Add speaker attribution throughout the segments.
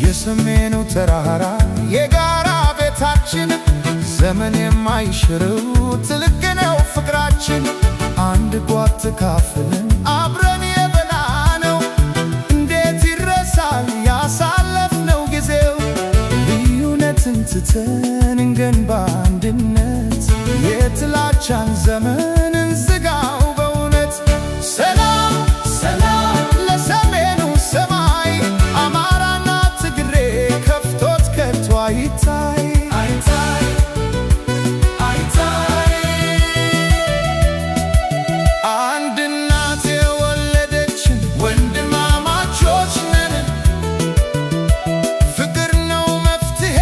Speaker 1: የሰሜኑ ተራራ የጋራ ቤታችን ዘመን የማይሽረው ትልቅ ነው ፍቅራችን። አንድ ጓት ተካፍለን አብረን የበላነው እንዴት ይረሳል ያሳለፍነው ጊዜው። ልዩነትን ትተን እንገንባ አንድነት የጥላቻን ዘመን እንዝጋው በእውነት። ሰላም ሰላም ለሰሜኑ ሰማይ አማራና ትግሬ ከፍቶት ከቶ አይታይ አይታይ አይታይ። አንድ እናት የወለደችን ወንድማማቾች ነን። ፍቅር ነው መፍትሄ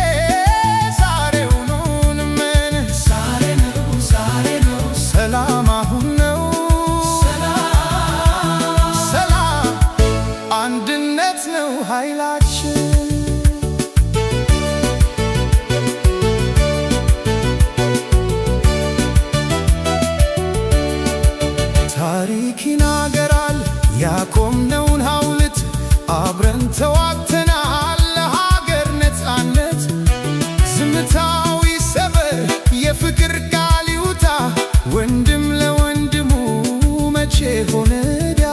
Speaker 1: ዛሬውኑ እንመን። ዛሬ ነው ዛሬ ነው ሰላም አሁን ነው ሰላም አንድነት ነው ኃይላችን። ታሪክ ይናገራል ያቆምነውን ሐውልት አብረን ተዋግተናል ለሀገር ነፃነት። ዝምታው ይሰበር የፍቅር ቃል ይውጣ ወንድም ለወንድሙ መቼ ሆነ ዕዳ።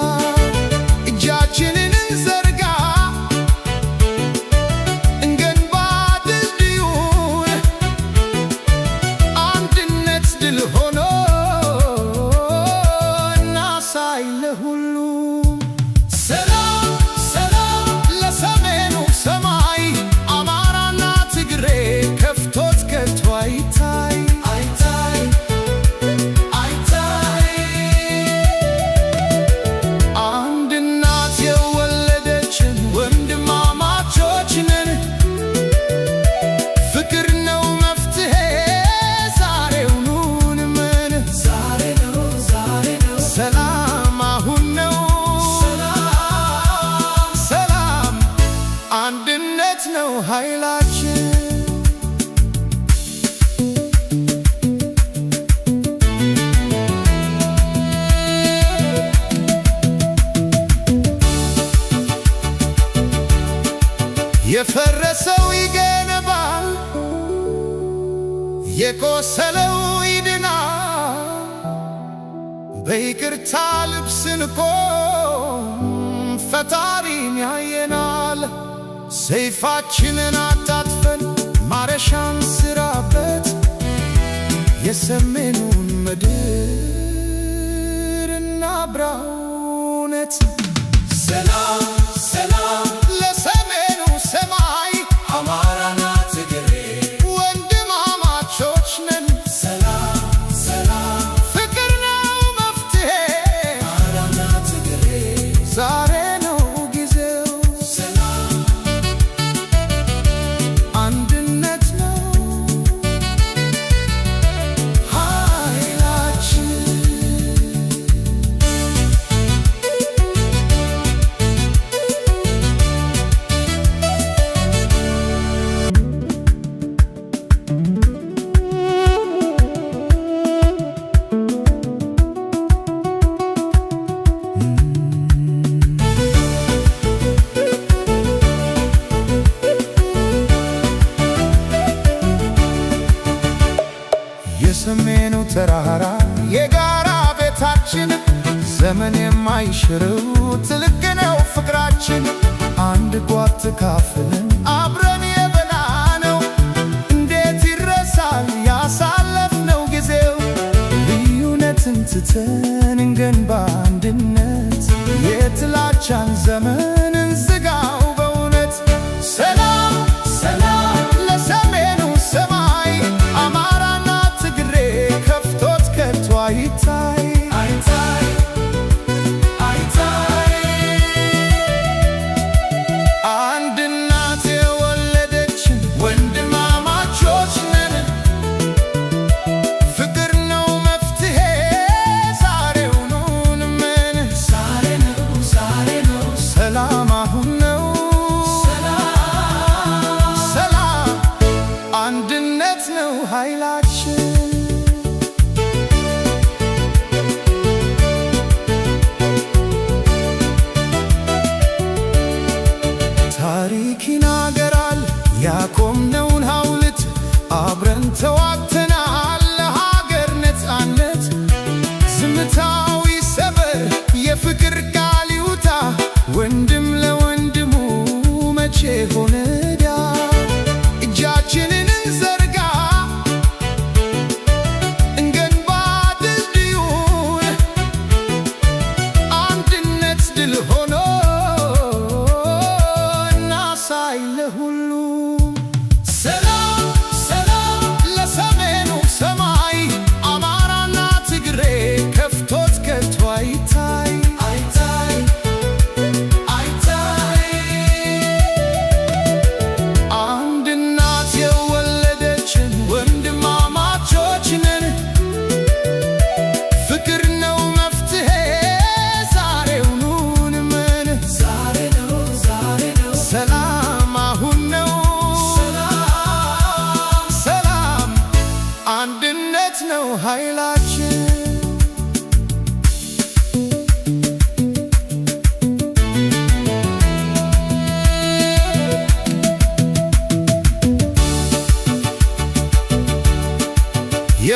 Speaker 1: እጃችንን እንዘርጋ እንገንባ ድልድዩን አንድነት ድል ሆኖ እናሳይ ለሁሉም። ሰላም ሰላም ለሰሜኑ ሰማይ አማራና ትግሬ ከፍቶት ከቶ አይታይ አይታይ አይታይ። አንድ እናት የወለደችን ወንድማማቾች ነን። ፍቅር ነው መፍትሄ ዛሬውኑ እንመን። ዛሬ ነው ዛሬ ነው ሰላም አሁን ነው ሰላም አንድነት ነው ኃይላችን። የፈረሰው ይገነባል የቆሰለው ይድናል። በይቅርታ ልብ ስንቆም ፈጣሪን ያየናል። ሰይፋችንን አጣጥፈን ማረሻን ስራበት የሰሜኑን ምድር እናብራው እውነት። ሰላም ሰላም ለሰሜኑ ሰማይ አማራና ትግሬ ወንድማማቾች ነን። ሰላም ሰላም ፍቅር ነው መፍትሄ አማራና ትግሬ ዛሬ ነው ጊዜው። ሰላም አንድነት ነው ኃይላችን። የሰሜኑ ተራራ የጋራ ቤታችን ዘመን የማይሽረው ትልቅ ነው ፍቅራችን። አንድ ጓት ተካፍለን አብረን የበላነው እንዴት ይረሳል ያሳለፍነው ጊዜው። ልዩነትን ትተን እንገንባ አንድነት የጥላቻን ዘመን እንዝጋው በእውነት። ሰላም ሰላም ለሰሜኑ ሰማይ አማራና ትግሬ ከፍቶት ከቶ አይታይ አይታይ አይታይ። አንድ እናት የወለደችን ወንድማማቾች ነን። ፍቅር ነው መፍትሄ ዛሬውኑ እንመን። ዛሬ ነው ዛሬ ነው ሰላም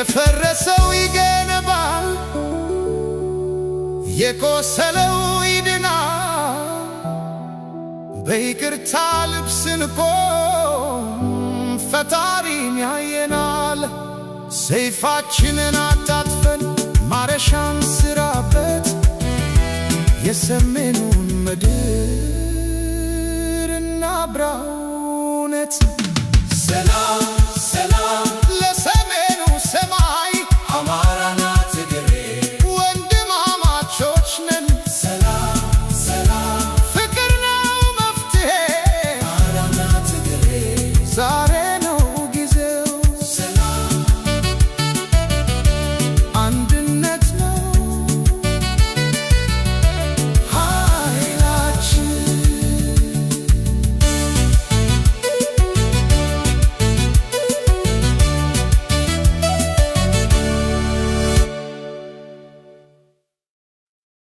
Speaker 1: የፈረሰው ይገነባል፣ የቆሰለው ይድናል። በይቅርታ ልብ ስንቆም ፈጣሪን ያየናል። ሰይፋችንን አጣጥፈን ማረሻን ስራበት የሰሜኑን ምድር እናብራው እውነት ሰላም